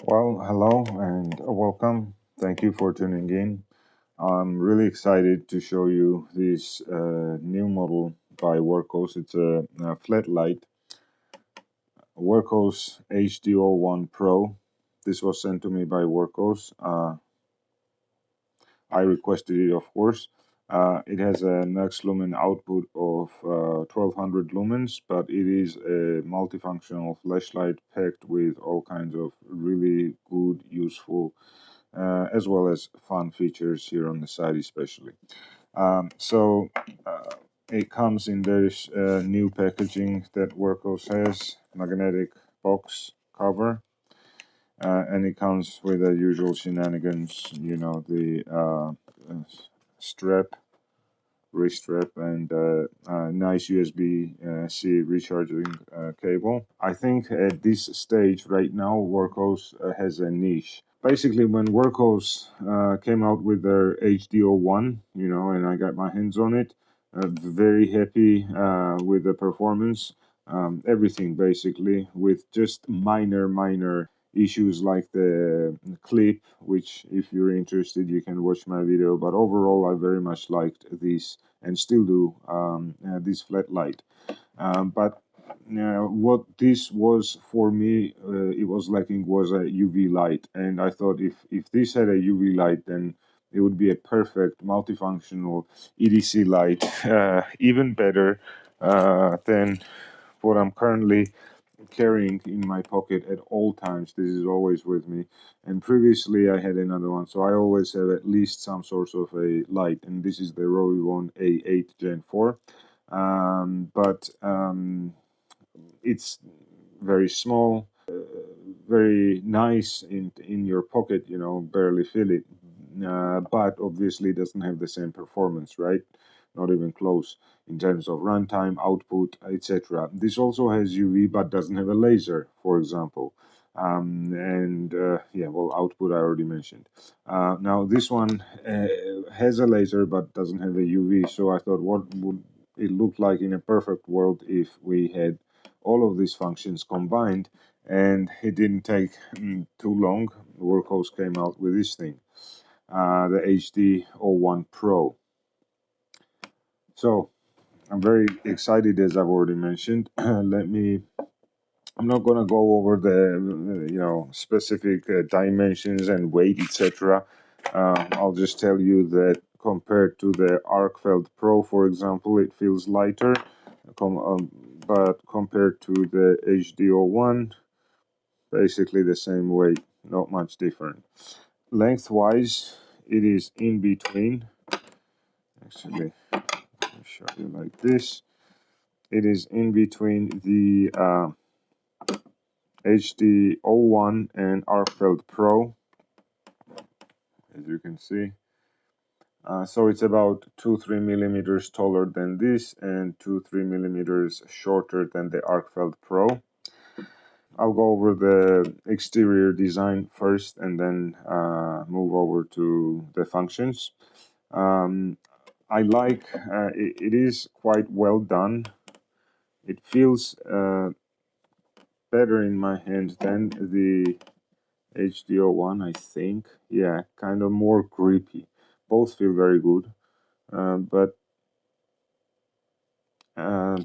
Well, hello and welcome. Thank you for tuning in. I'm really excited to show you this new model by Wurkkos. It's a flat light, Wurkkos HD01 Pro. This was sent to me by Wurkkos. I requested it, of course. It has a max lumen output of 1200 lumens, but it is a multifunctional flashlight packed with all kinds of really good, useful, as well as fun features here on the side, especially. So it comes in this new packaging that Wurkkos has, magnetic box cover. And it comes with the usual shenanigans, the strap, wrist strap, and nice USB-C recharging cable. I think at this stage right now, Wurkkos has a niche. Basically, when Wurkkos came out with their HD01, and I got my hands on it, very happy with the performance. Everything basically, with just minor issues like the clip, which if you're interested you can watch my video, but overall I very much liked this and still do this flat light. But what this was for me, it was lacking was a UV light, and I thought if this had a UV light, then it would be a perfect multifunctional EDC light, even better than what I'm currently carrying in my pocket at all times. This is always with me, and previously I had another one, so I always have at least some sort of a light, and this is the Rovi A8 Gen 4. But it's very small, very nice in your pocket, barely feel it, but obviously it doesn't have the same performance, right? Not even close in terms of runtime, output, etc. This also has UV but doesn't have a laser, for example. Output I already mentioned. Now this one has a laser but doesn't have a UV, so I thought, what would it look like in a perfect world if we had all of these functions combined? And it didn't take too long. Wurkkos came out with this thing, the HD01 Pro. So I'm very excited, as I've already mentioned. I'm not going to go over the specific dimensions and weight, etc. I'll just tell you that compared to the Arcfeld Pro, for example, it feels lighter, but compared to the HD01, basically the same weight, not much different. Lengthwise, it is in between. Actually, I'll show you like this. It is in between the HD01 and Arcfeld Pro, as you can see. So it's about 2-3 millimeters taller than this and 2-3 millimeters shorter than the Arcfeld Pro. I'll go over the exterior design first and then move over to the functions. I like it is quite well done. It feels better in my hand than the HD01, I think. Yeah, kind of more grippy. Both feel very good, but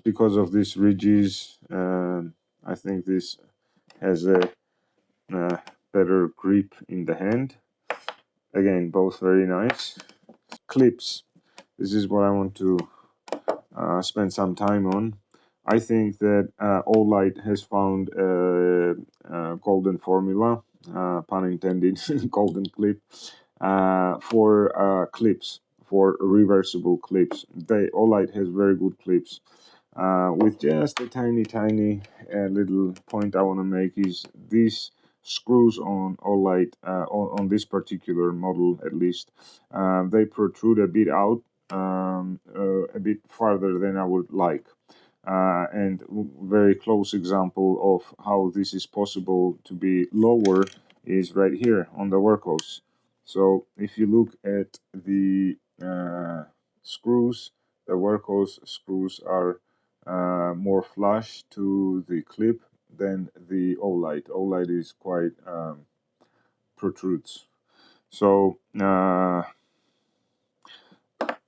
because of these ridges, I think this has a better grip in the hand. Again, both very nice. Clips. This is what I want to spend some time on. I think that Olight has found a golden formula, pun intended, golden clip, for clips, for reversible clips. Olight has very good clips. With just a tiny little point I want to make is these screws on Olight, on this particular model at least, they protrude a bit out, a bit farther than I would like. And very close example of how this is possible to be lower is right here on the Wurkkos. So if you look at the screws, the Wurkkos screws are more flush to the clip than the Olight. Olight is quite protrudes. So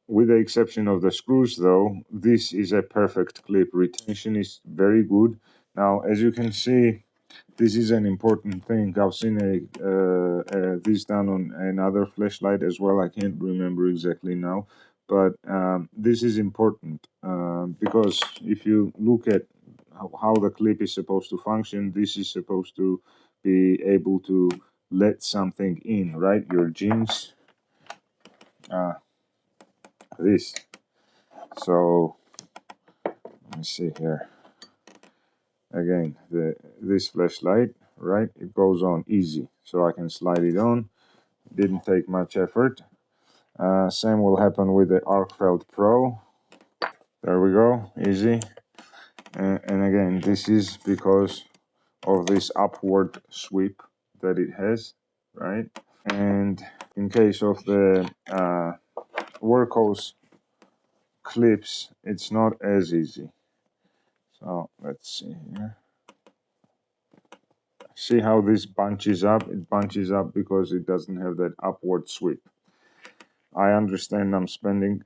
with the exception of the screws though, this is a perfect clip. Retention is very good. Now as you can see, this is an important thing. I've seen this done on another flashlight as well. I can't remember exactly now, but this is important because if you look at how the clip is supposed to function, this is supposed to be able to let something in, right? Your jeans, this. So let me see here. Again, this flashlight, right? It goes on easy, so I can slide it on. Didn't take much effort. Same will happen with the Arcfeld Pro. There we go, easy. And again, this is because of this upward sweep that it has, right? And in case of the Wurkkos clips, it's not as easy. So let's see here. See how this bunches up? It bunches up because it doesn't have that upward sweep. I understand I'm spending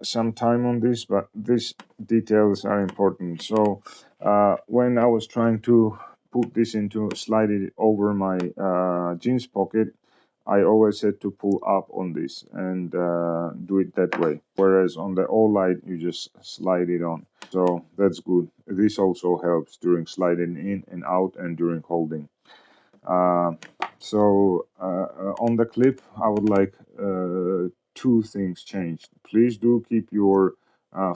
some time on this, but these details are important. So when I was trying to put this into, slide it over my jeans pocket, I always had to pull up on this and do it that way. Whereas on the Olight, you just slide it on. So that's good. This also helps during sliding in and out and during holding. So on the clip, I would like two things changed. Please do keep your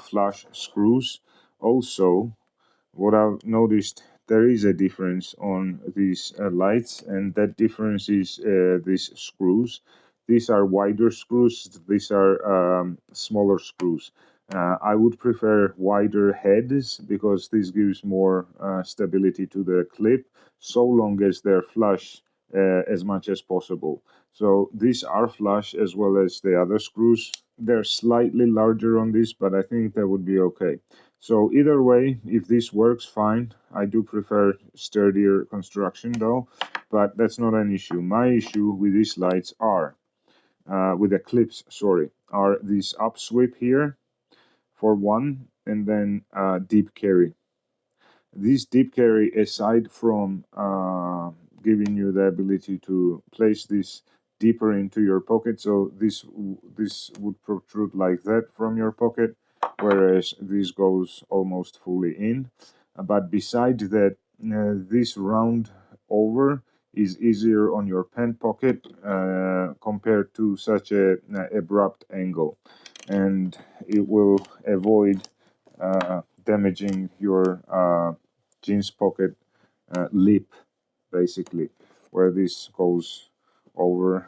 flush screws. Also, what I've noticed, there is a difference on these lights, and that difference is these screws. These are wider screws, these are smaller screws. I would prefer wider heads because this gives more stability to the clip, so long as they're flush as much as possible. So these are flush as well as the other screws. They're slightly larger on this, but I think that would be okay. So either way, if this works, fine. I do prefer sturdier construction though, but that's not an issue. My issue with these lights are, with the clips, sorry, are this up sweep here for one, and then deep carry. This deep carry, aside from giving you the ability to place this deeper into your pocket, so this would protrude like that from your pocket, whereas this goes almost fully in. But besides that, this round over is easier on your pen pocket compared to such a abrupt angle, and it will avoid damaging your jeans pocket lip, basically, where this goes over.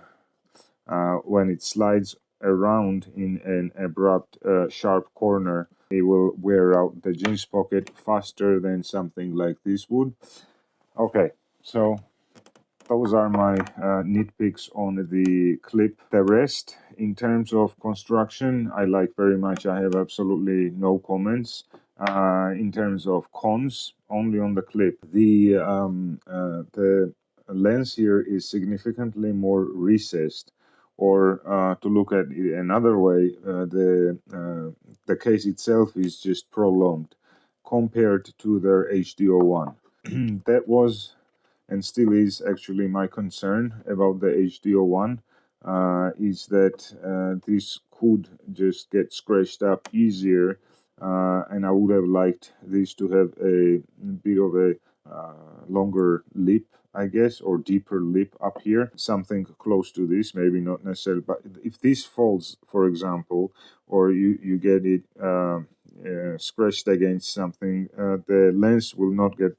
When it slides around in an abrupt sharp corner, it will wear out the jeans pocket faster than something like this would. Okay, so those are my nitpicks on the clip. The rest, in terms of construction, I like very much. I have absolutely no comments. In terms of cons, only on the clip. The lens here is significantly more recessed, or to look at it another way, the case itself is just prolonged compared to their HD01. That was and still is actually my concern about the HD01, is that this could just get scratched up easier, and I would have liked this to have a bit of a longer lip, I guess, or deeper lip up here, something close to this, maybe not necessarily, but if this falls, for example, or you get it scratched against something, the lens will not get,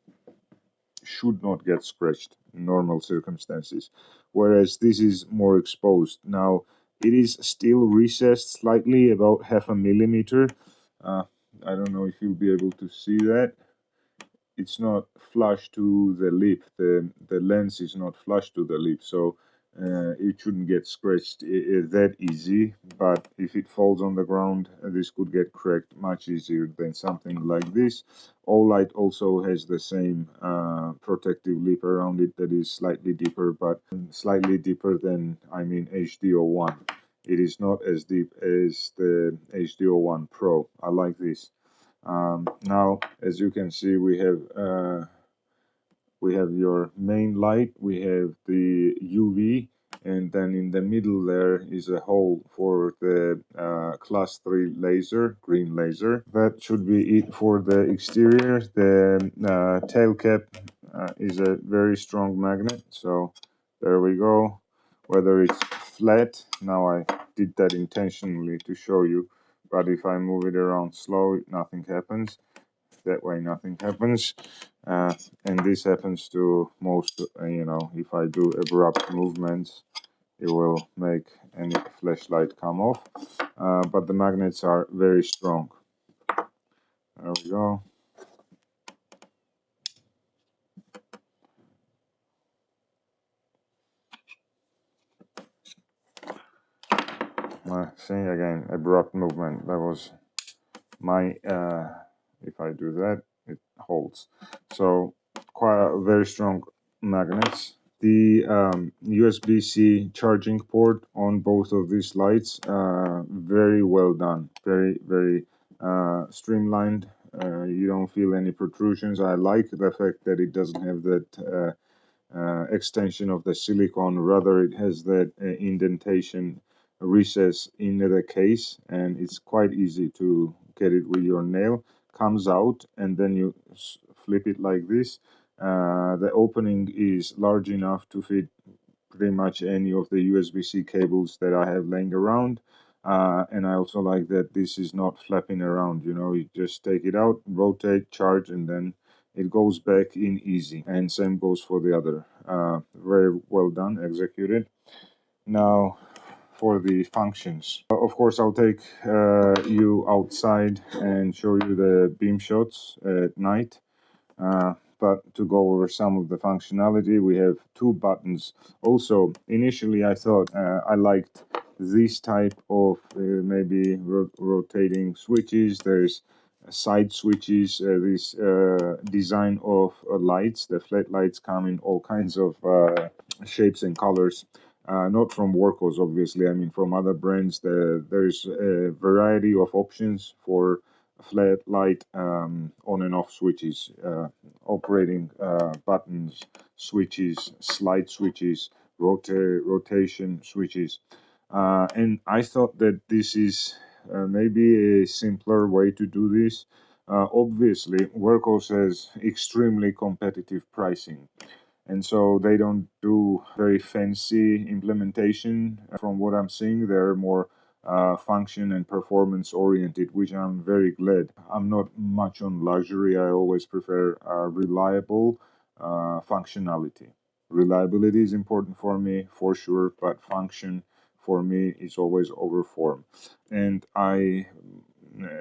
should not get scratched in normal circumstances, whereas this is more exposed. Now it is still recessed slightly, about 0.5 millimeter. I don't know if you'll be able to see that. It's not flush to the lip, the lens is not flush to the lip, so it shouldn't get scratched that easy, but if it falls on the ground, this could get cracked much easier than something like this. Olight also has the same protective lip around it that is slightly deeper, but slightly deeper than, I mean, HD01. It is not as deep as the HD01 Pro. I like this. Now, as you can see, we have your main light, we have the UV, and then in the middle there is a hole for the class 3 laser, green laser. That should be it for the exterior. The tail cap is a very strong magnet, so there we go. Whether it's flat, now I did that intentionally to show you, but if I move it around slow, nothing happens. That way nothing happens, and this happens to most, if I do abrupt movements, it will make any flashlight come off, but the magnets are very strong. There we go. See, again, abrupt movement. That was my, if I do that, it holds. So quite very strong magnets. The USB-C charging port on both of these lights, very well done, very streamlined. You don't feel any protrusions. I like the fact that it doesn't have that extension of the silicone, rather it has that indentation recess in the case, and it's quite easy to get it with your nail. Comes out and then you flip it like this. The opening is large enough to fit pretty much any of the USB-C cables that I have laying around. And I also like that this is not flapping around, you just take it out, rotate, charge, and then it goes back in easy. And same goes for the other. Very well done, executed. Now for the functions. Of course, I'll take you outside and show you the beam shots at night. But to go over some of the functionality, we have two buttons. Also, initially I thought I liked this type of maybe rotating switches. There's side switches, this design of lights. The flat lights come in all kinds of shapes and colors. Not from Wurkkos, obviously. I mean, from other brands. There's a variety of options for flat light on and off switches, operating buttons, switches, slide switches, rotation switches. And I thought that this is maybe a simpler way to do this. Obviously, Wurkkos has extremely competitive pricing, and so they don't do very fancy implementation. From what I'm seeing, they're more function and performance oriented, which I'm very glad. I'm not much on luxury. I always prefer reliable functionality. Reliability is important for me, for sure, but function for me is always over form. And I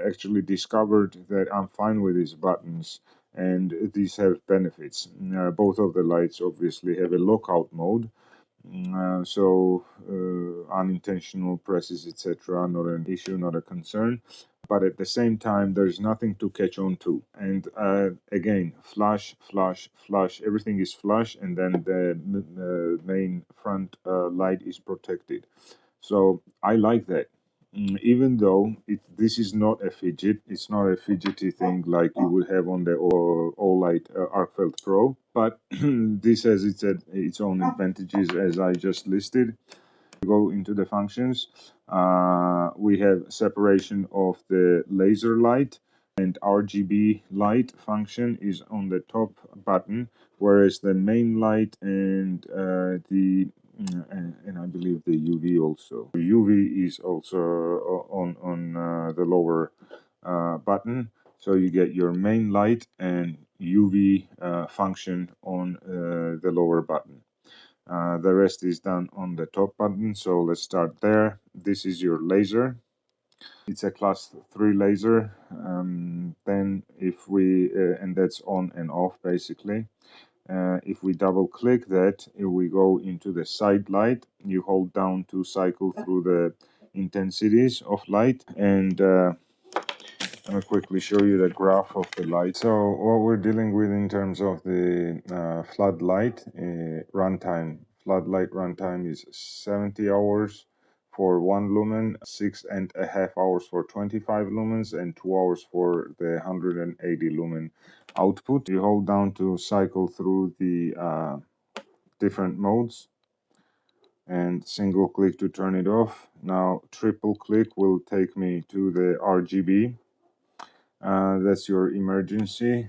actually discovered that I'm fine with these buttons, and these have benefits. Both of the lights obviously have a lockout mode, so unintentional presses, etc., are not an issue, not a concern. But at the same time, there's nothing to catch on to. And again, flash, flash, flash, everything is flash, and then the main front light is protected. So I like that. Even though this is not a fidget, it's not a fidgety thing like you would have on the Olight Arcfelt Pro, but this has its own advantages, as I just listed. Go into the functions. We have separation of the laser light, and RGB light function is on the top button, whereas the main light and and I believe the UV also. UV is also on the lower button, so you get your main light and UV function on the lower button. The rest is done on the top button, so let's start there. This is your laser. It's a class 3 laser. Then if we, and that's on and off basically. If we double click that, if we go into the side light, you hold down to cycle through the intensities of light, and I'm going to quickly show you the graph of the light. So what we're dealing with in terms of the floodlight runtime. Floodlight runtime is 70 hours for 1 lumen, 6.5 hours for 25 lumens, and 2 hours for the 180 lumen output. You hold down to cycle through the different modes, and single click to turn it off. Now triple click will take me to the RGB. That's your emergency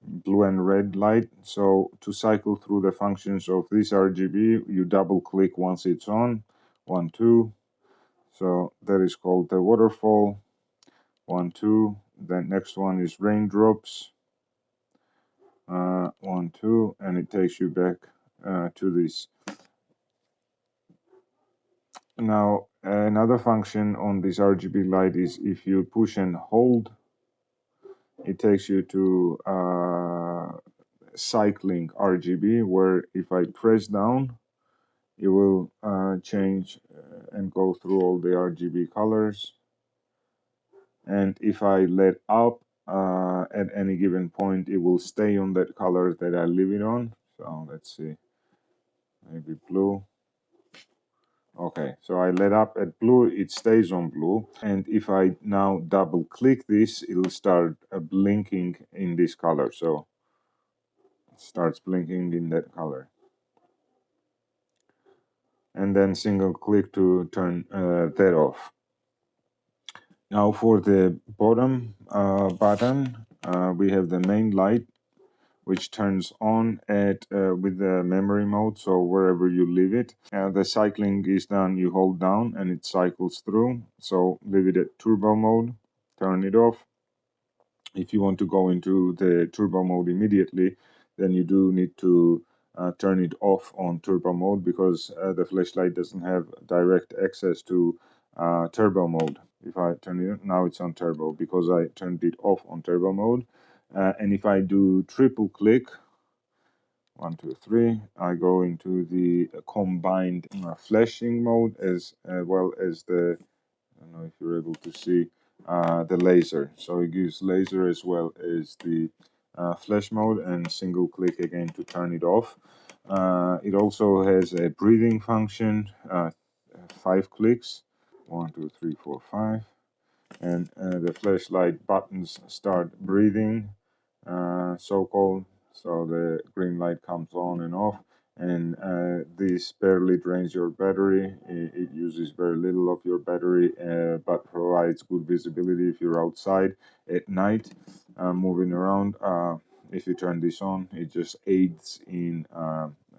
blue and red light. So to cycle through the functions of this RGB, you double click once it's on. 1, 2. So that is called the waterfall. 1, 2. The next one is raindrops. 1, 2, and it takes you back to this. Now another function on this RGB light is if you push and hold, it takes you to cycling RGB, where if I press down, it will change and go through all the RGB colors. And if I let up at any given point, it will stay on that color that I leave it on. So let's see, maybe blue. Okay, so I let up at blue, it stays on blue. And if I now double click this, it'll start blinking in this color. So it starts blinking in that color. And then single click to turn that off. Now for the bottom button, we have the main light, which turns on at with the memory mode, so wherever you leave it. The cycling is done, you hold down and it cycles through. So leave it at turbo mode, turn it off. If you want to go into the turbo mode immediately, then you do need to turn it off on turbo mode, because the flashlight doesn't have direct access to turbo mode. If I turn it on, now it's on turbo because I turned it off on turbo mode. And if I do triple click, 1, 2, 3, I go into the combined flashing mode, as well as the, I don't know if you're able to see, the laser. So it gives laser as well as the flash mode, and single click again to turn it off. It also has a breathing function, 5 clicks, 1, 2, 3, 4, 5, and the flashlight buttons start breathing, so-called. So the green light comes on and off, and this barely drains your battery. It uses very little of your battery, but provides good visibility if you're outside at night moving around. If you turn this on, it just aids in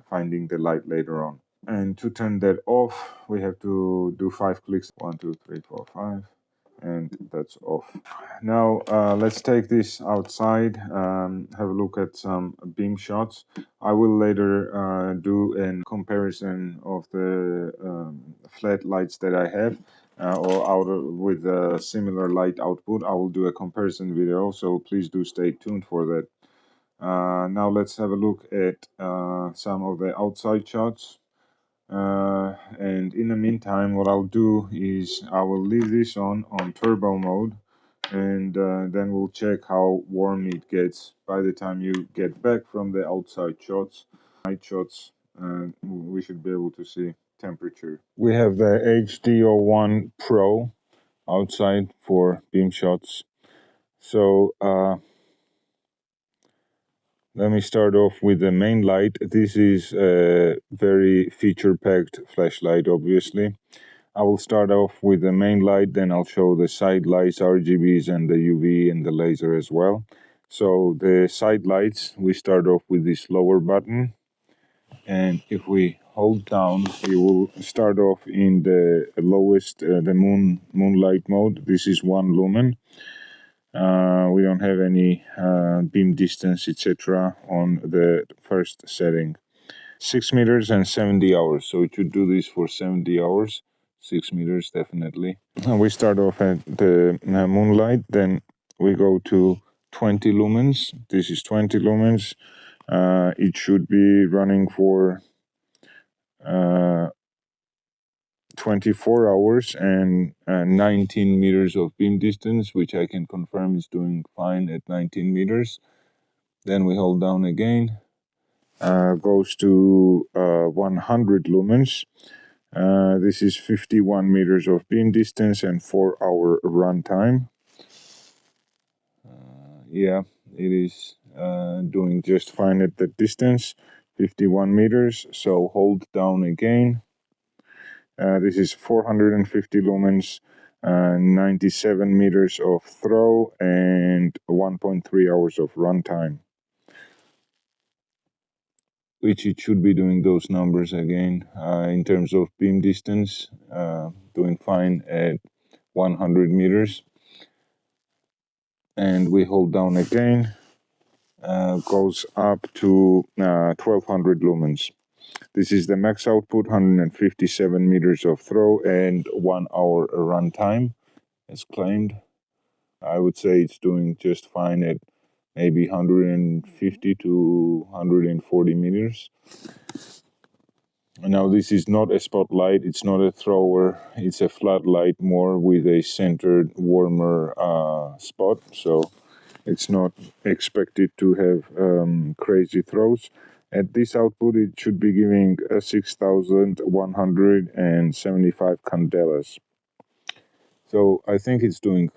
finding the light later on. And to turn that off, we have to do 5 clicks. 1, 2, 3, 4, 5. And that's off. Now let's take this outside, have a look at some beam shots. I will later do a comparison of the flat lights that I have with a similar light output. I will do a comparison video, so please do stay tuned for that. Now let's have a look at some of the outside shots. And in the meantime, what I'll do is I will leave this on turbo mode, and then we'll check how warm it gets by the time you get back from the outside shots. Night shots, we should be able to see temperature. We have the HD01 Pro outside for beam shots. So let me start off with the main light. This is a very feature-packed flashlight, obviously. I will start off with the main light, then I'll show the side lights, RGBs, and the UV and the laser as well. So the side lights, we start off with this lower button. And if we hold down, it will start off in the lowest, the moonlight mode. This is 1 lumen. We don't have any beam distance, etc. on the first setting. 6 meters and 70 hours. So it should do this for 70 hours. 6 meters, definitely. We start off at the moonlight, then we go to 20 lumens. This is 20 lumens. It should be running for 24 hours and 19 meters of beam distance, which I can confirm is doing fine at 19 meters. Then we hold down again, goes to 100 lumens. This is 51 meters of beam distance and 4-hour runtime. Yeah, it is doing just fine at that distance, 51 meters. So hold down again. This is 450 lumens, 97 meters of throw, and 1.3 hours of runtime. Which it should be doing those numbers again. In terms of beam distance, doing fine at 100 meters. And we hold down again, goes up to 1200 lumens. This is the max output, 157 meters of throw and 1 hour runtime, as claimed. I would say it's doing just fine at maybe 150 to 140 meters. Now this is not a spotlight, it's not a thrower, it's a flat light more with a centered warmer spot, so it's not expected to have crazy throws. At this output it should be giving 6,175 candelas. So I think it's doing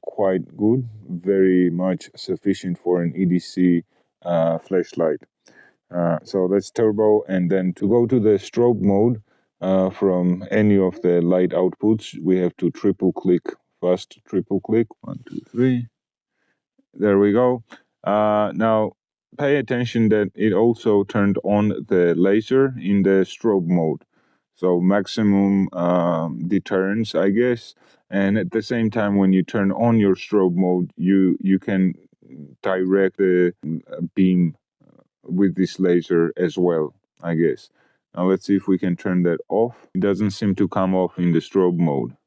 quite good, very much sufficient for an EDC flashlight. So that's turbo, and then to go to the strobe mode from any of the light outputs, we have to triple click. First triple click, 1, 2, 3. There we go. Now pay attention that it also turned on the laser in the strobe mode. So maximum deterrence, I guess. And at the same time, when you turn on your strobe mode, you can direct the beam with this laser as well, I guess. Now let's see if we can turn that off. It doesn't seem to come off in the strobe mode.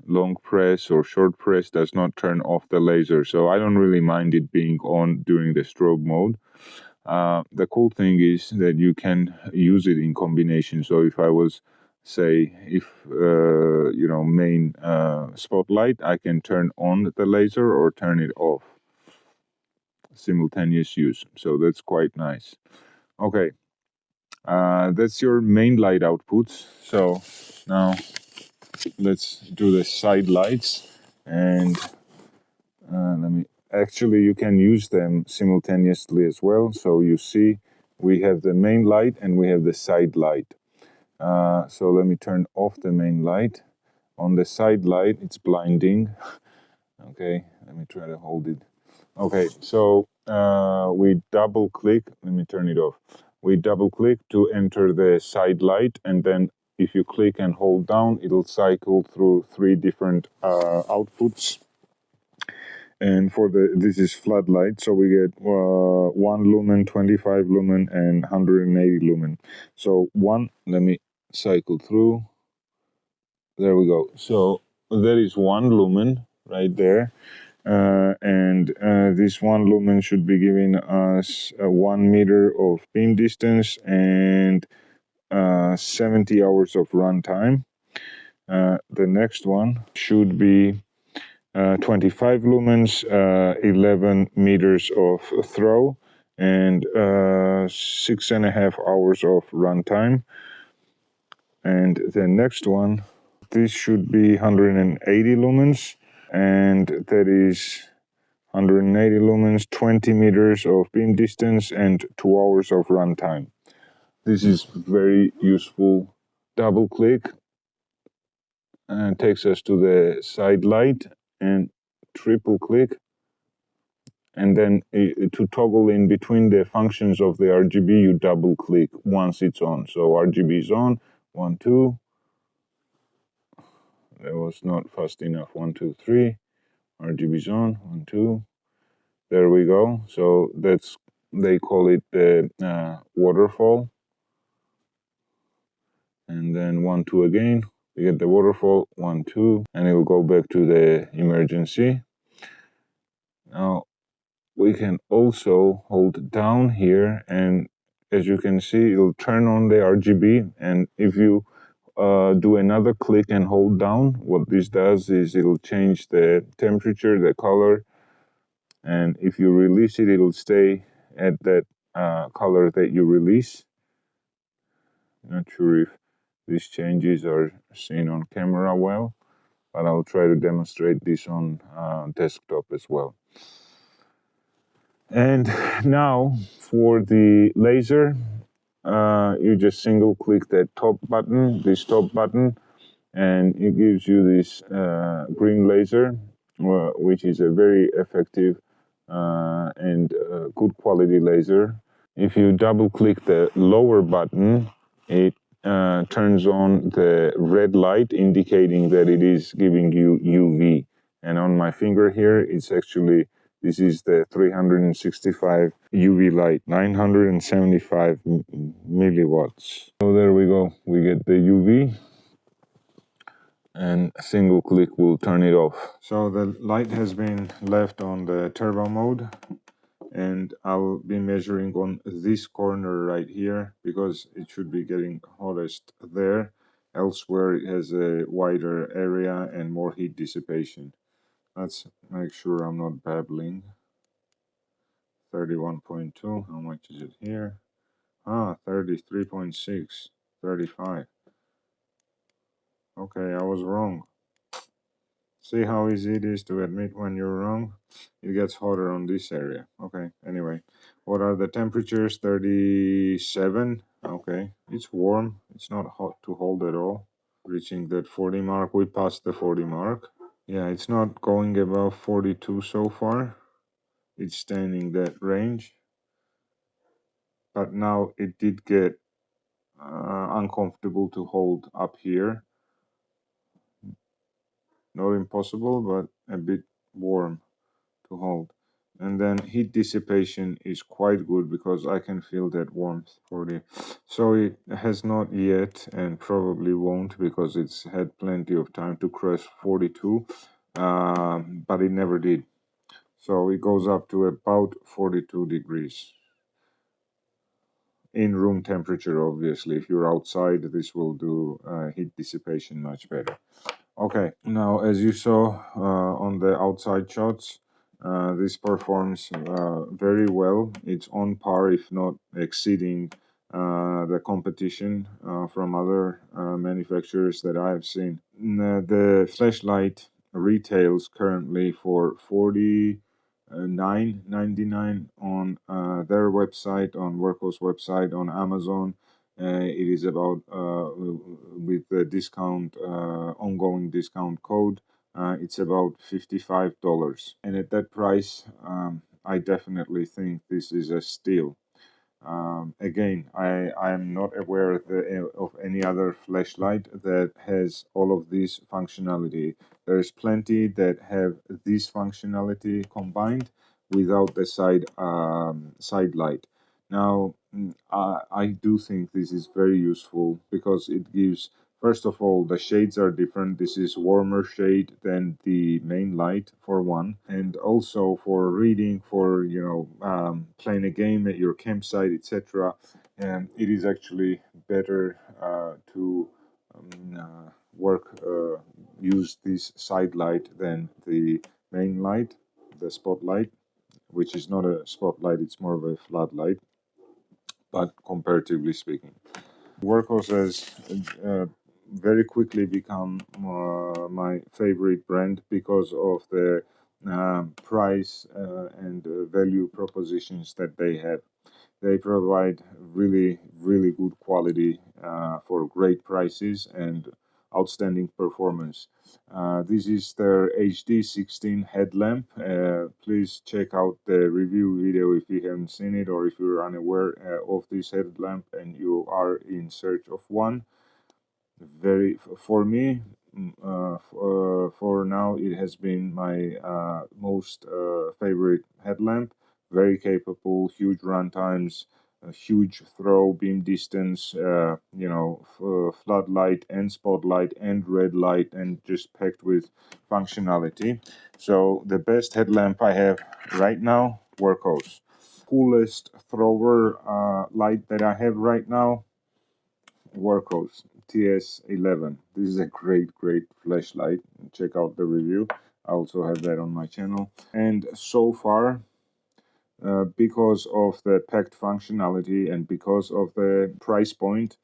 Long press or short press does not turn off the laser, so I don't really mind it being on during the strobe mode. The cool thing is that you can use it in combination. So if I was, say, main spotlight, I can turn on the laser or turn it off. Simultaneous use, so that's quite nice. Okay, that's your main light outputs. So now let's do the side lights, and actually you can use them simultaneously as well. So you see we have the main light and we have the side light. So let me turn off the main light. On the side light it's blinding. Okay, let me try to hold it. Okay, so we double click. Let me turn it off. We double click to enter the side light, and then if you click and hold down, it'll cycle through 3 different outputs. And for this is floodlight, so we get 1 lumen, 25 lumen, and 180 lumen. So let me cycle through. There we go. So there is 1 lumen right there. And this 1 lumen should be giving us 1 meter of beam distance and 70 hours of runtime. The next one should be 25 lumens, 11 meters of throw, and 6.5 hours of runtime. And the next one, this should be 180 lumens, and that is 180 lumens, 20 meters of beam distance, and 2 hours of runtime. This is very useful. Double click and takes us to the side light, and triple click, and then to toggle in between the functions of the RGB, you double click once it's on. So RGB is on, 1, 2. That was not fast enough. 1, 2, 3. RGB is on, 1, 2. There we go. So that's, they call it the waterfall. And then 1, 2 again. We get the waterfall, 1, 2, and it will go back to the emergency. Now we can also hold down here, and as you can see, it'll turn on the RGB. And if you do another click and hold down, what this does is it'll change the temperature, the color, and if you release it, it'll stay at that color that you release. Not sure if these changes are seen on camera well, but I'll try to demonstrate this on desktop as well. And now for the laser, you just single click that top button, this top button, and it gives you this green laser, which is a very effective and good quality laser. If you double click the lower button, it turns on the red light indicating that it is giving you UV. And on my finger here, it's actually, this is the 365 UV light, 975 milliwatts. So there we go, we get the UV, and a single click will turn it off. So the light has been left on the turbo mode, and I'll be measuring on this corner right here because it should be getting hottest there. Elsewhere it has a wider area and more heat dissipation. Let's make sure I'm not babbling. 31.2, how much is it here? 33.6, 35. Okay, I was wrong. See how easy it is to admit when you're wrong? It gets hotter on this area. Okay, anyway. What are the temperatures? 37. Okay, it's warm. It's not hot to hold at all. Reaching that 40 mark. We passed the 40 mark. Yeah, it's not going above 42 so far. It's staying in that range. But now it did get uncomfortable to hold up here. Not impossible, but a bit warm to hold. And then heat dissipation is quite good because I can feel that warmth 40. So it has not yet, and probably won't because it's had plenty of time to crush 42, but it never did. So it goes up to about 42 degrees. In room temperature, obviously. If you're outside, this will do heat dissipation much better. Okay, now as you saw on the outside shots, this performs very well. It's on par, if not exceeding, the competition from other manufacturers that I have seen. The flashlight retails currently for $49.99 on their website, on Wurkkos website, on Amazon. It is about with the discount, ongoing discount code, it's about $55. And at that price, I definitely think this is a steal. Again, I am not aware of any other flashlight that has all of this functionality. There's plenty that have this functionality combined without the side light. Now, I do think this is very useful because it gives, first of all, the shades are different. This is warmer shade than the main light for one, and also for reading, for playing a game at your campsite, etc. And it is actually better to use this side light than the main light, the spotlight, which is not a spotlight, it's more of a floodlight, but comparatively speaking. Wurkkos has very quickly become my favorite brand because of the price and value propositions that they have. They provide really, really good quality for great prices and outstanding performance. This is their HD16 headlamp. Please check out the review video if you haven't seen it, or if you're unaware of this headlamp and you are in search of one. For me, for now, it has been my most favorite headlamp. Very capable, huge runtimes, a huge throw, beam distance, floodlight and spotlight and red light, and just packed with functionality. So the best headlamp I have right now, Wurkkos. Coolest thrower light that I have right now, Wurkkos TS11. This is a great flashlight. Check out the review. I also have that on my channel. And so far, because of the packed functionality and because of the price point,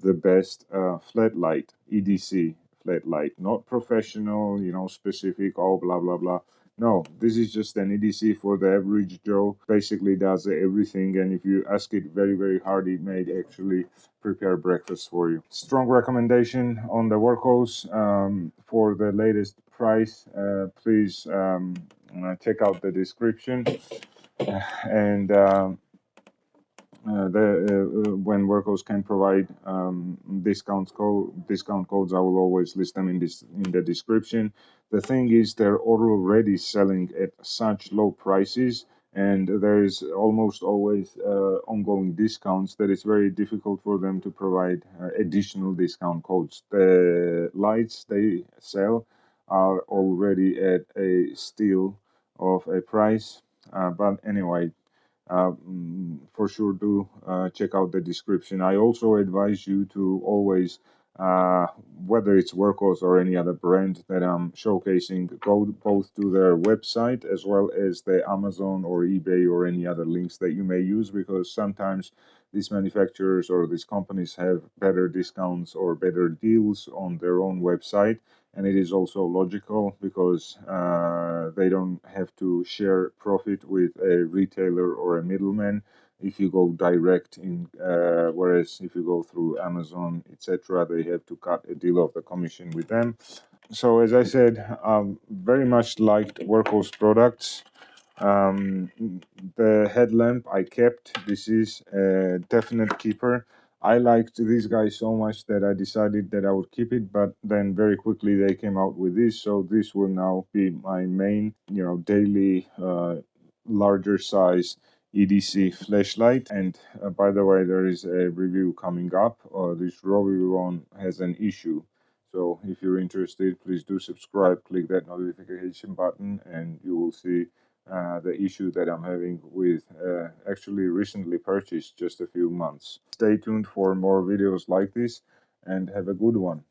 the best flat light, EDC flat light, not professional, specific, oh, blah, blah, blah. No, this is just an EDC for the average Joe. Basically does everything, and if you ask it very hard, it may actually prepare breakfast for you. Strong recommendation on the Wurkkos. For the latest price, please check out the description. And when Wurkkos can provide discount codes, I will always list them in the description. The thing is, they're already selling at such low prices, and there is almost always ongoing discounts that it's very difficult for them to provide additional discount codes. The lights they sell are already at a steal of a price. But anyway, for sure do check out the description. I also advise you to always, whether it's Wurkkos or any other brand that I'm showcasing, go both to their website as well as the Amazon or eBay or any other links that you may use, because sometimes these manufacturers or these companies have better discounts or better deals on their own website. And it is also logical because they don't have to share profit with a retailer or a middleman if you go direct in, whereas if you go through Amazon, etc., they have to cut a deal of the commission with them. So as I said, very much liked Wurkkos products. The headlamp I kept. This is a definite keeper. I liked these guys so much that I decided that I would keep it, but then very quickly they came out with this, so this will now be my main, daily larger size EDC flashlight. And by the way, there is a review coming up. This review one has an issue. So if you're interested, please do subscribe, click that notification button, and you will see the issue that I'm having with actually recently purchased just a few months. Stay tuned for more videos like this and have a good one.